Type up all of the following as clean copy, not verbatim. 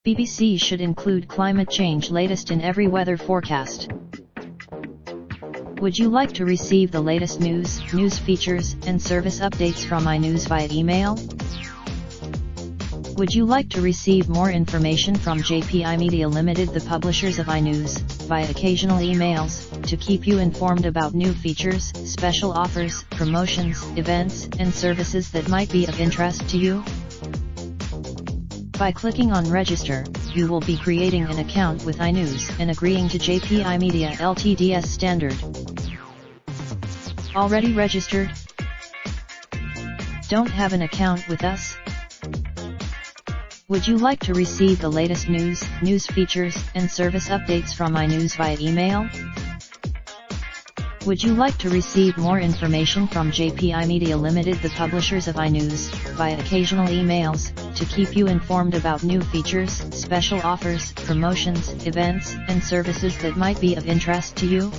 BBC should include climate change latest in every weather forecast. Would you like to receive the latest news features, and service updates from iNews via email? Would you like to receive more information from JPI Media Limited, the publishers of iNews, via occasional emails, to keep you informed about new features, special offers, promotions, events, and services that might be of interest to you? By clicking on Register, you will be creating an account with iNews and agreeing to JPI Media Ltd's standard. Already registered? Don't have an account with us? Would you like to receive the latest news features, and service updates from iNews via email? Would you like to receive more information from JPI Media Limited, the publishers of iNews, via occasional emails, to keep you informed about new features, special offers, promotions, events, and services that might be of interest to you?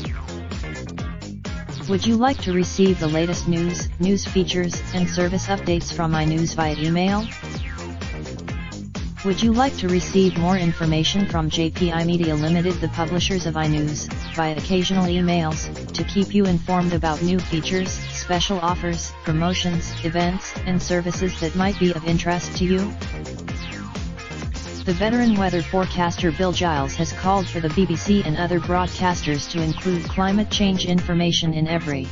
Would you like to receive the latest news features, and service updates from iNews via email? Would you like to receive more information from JPI Media Limited, the publishers of iNews, via occasional emails, to keep you informed about new features, special offers, promotions, events, and services that might be of interest to you? The veteran weather forecaster Bill Giles has called for the BBC and other broadcasters to include climate change information in every.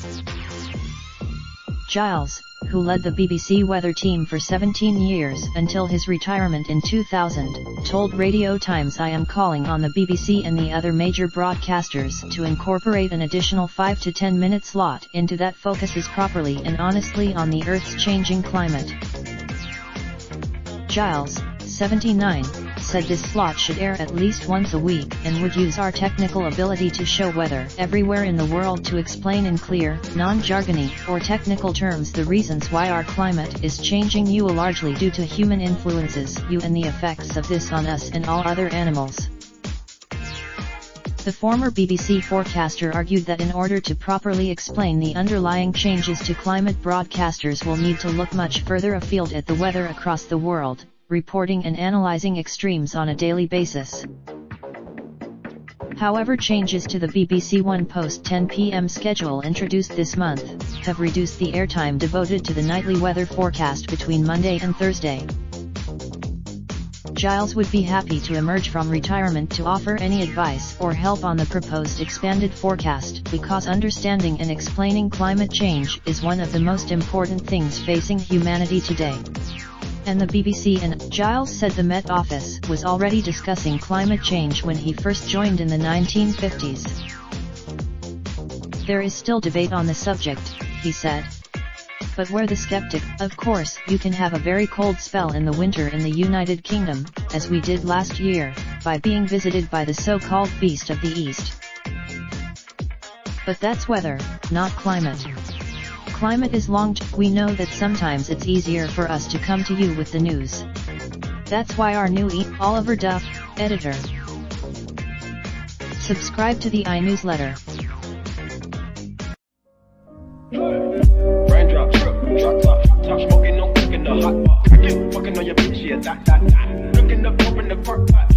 Giles, who led the BBC weather team for 17 years until his retirement in 2000, told Radio Times, "I am calling on the BBC and the other major broadcasters to incorporate an additional 5 to 10 minute slot into that focuses properly and honestly on the Earth's changing climate." Giles, 79, said this slot should air at least once a week and would use our technical ability to show weather everywhere in the world to explain in clear, non-jargony, or technical terms the reasons why our climate is changing, largely due to human influences, and the effects of this on us and all other animals. The former BBC forecaster argued that in order to properly explain the underlying changes to climate, broadcasters will need to look much further afield at the weather across the world, reporting and analyzing extremes on a daily basis. However, changes to the BBC One post 10 p.m. schedule introduced this month have reduced the airtime devoted to the nightly weather forecast between Monday and Thursday. Giles would be happy to emerge from retirement to offer any advice or help on the proposed expanded forecast, because understanding and explaining climate change is one of the most important things facing humanity today. And the BBC and Giles said the Met Office was already discussing climate change when he first joined in the 1950s. "There is still debate on the subject," he said. "But we're the skeptic. Of course, you can have a very cold spell in the winter in the United Kingdom, as we did last year, by being visited by the so-called beast of the East. But that's weather, not climate. Climate is we know that sometimes it's easier for us to come to you with the news. That's why our new Oliver Duff, editor. Subscribe to the iNewsletter." Raindrop, drop top, smoking, no cooking the hot pot. Fucking on your bitch, yeah, that. Looking up, open the park pot.